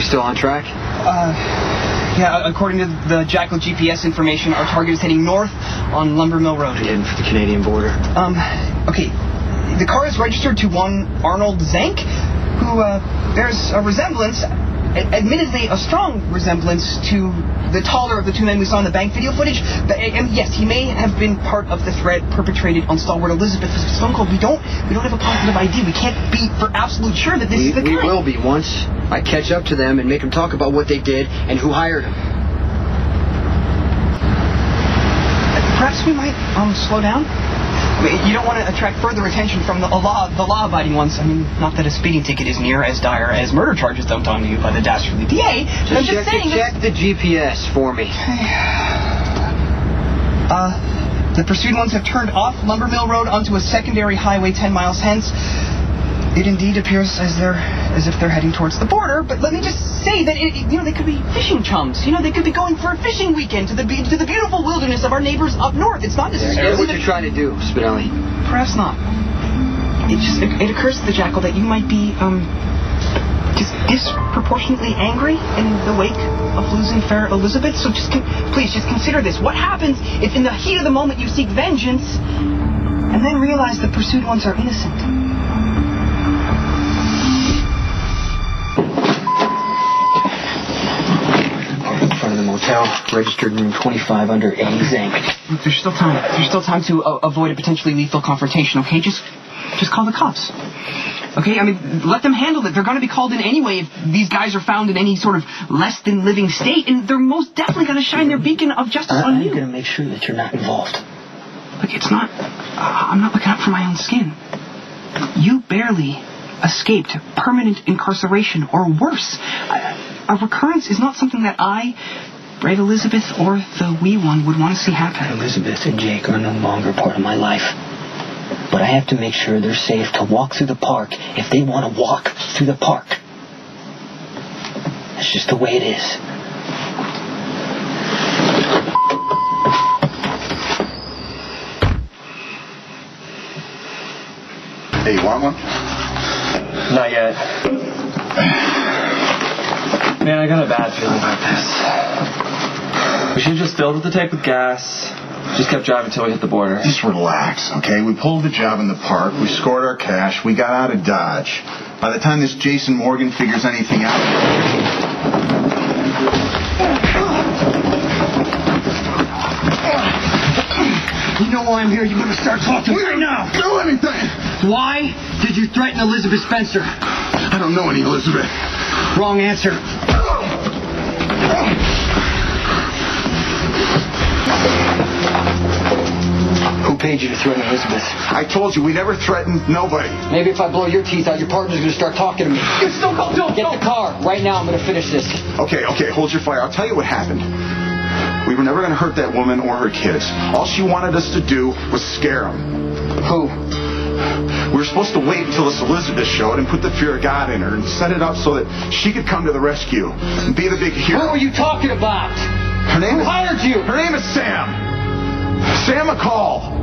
We still on track? Yeah, according to the Jackal GPS information, our target is heading north on Lumber Mill Road. Heading for the Canadian border. Okay. The car is registered to one Arnold Zank, who bears a resemblance, admittedly a strong resemblance, to the taller of the two men we saw in the bank video footage. But, yes, he may have been part of the threat perpetrated on Stalwart Elizabeth. This phone call, we don't have a positive ID. We can't be for absolute sure that this is the guy. We will be once I catch up to them and make them talk about what they did and who hired them. Perhaps we might slow down. I mean, you don't want to attract further attention from the law-abiding ones. I mean, not that a speeding ticket is near as dire as murder charges dumped on you by the dastardly DA. I'm just saying. Check the GPS for me. The pursued ones have turned off Lumber Mill Road onto a secondary highway 10 miles hence. It indeed appears as if they're heading towards the border. But let me just say that they could be fishing chums. They could be going for a fishing weekend to the beautiful wilderness of our neighbors up north. It's not necessarily. Here's what you're trying to do, Spinelli. Perhaps not. It occurs to the Jackal that you might be just disproportionately angry in the wake of losing fair Elizabeth. So please consider this. What happens if in the heat of the moment you seek vengeance and then realize the pursued ones are innocent? Motel, registered room 25 under A. Zank. There's still time. There's still time to avoid a potentially lethal confrontation, okay? Just call the cops. Okay? I mean, let them handle it. They're going to be called in anyway if these guys are found in any sort of less than living state, and they're most definitely going to shine their beacon of justice on you. I'm going to make sure that you're not involved. Look, it's not... I'm not looking out for my own skin. You barely escaped permanent incarceration or worse. A recurrence is not something that I, brave Elizabeth, or the wee one would want to see happen. Elizabeth and Jake are no longer part of my life. But I have to make sure they're safe to walk through the park if they want to walk through the park. That's just the way it is. Hey, you want one? Not yet. Man, I got a bad feeling about this. We should have just filled up the tank with gas. Just kept driving until we hit the border. Just relax, okay? We pulled the job in the park. We scored our cash. We got out of Dodge. By the time this Jason Morgan figures anything out... You know why I'm here. You better start talking right now. Do anything! Why did you threaten Elizabeth Spencer? I don't know any Elizabeth. Wrong answer. Who paid you to threaten Elizabeth? I told you, we never threatened nobody. Maybe if I blow your teeth out, your partner's going to start talking to me. Get the car. Right now, I'm going to finish this. Okay, hold your fire. I'll tell you what happened. We were never going to hurt that woman or her kids. All she wanted us to do was scare them. Who? We were supposed to wait until this Elizabeth showed and put the fear of God in her and set it up so that she could come to the rescue and be the big hero. Who are you talking about? Her name Who hired you? Her name is Sam. Sam McCall.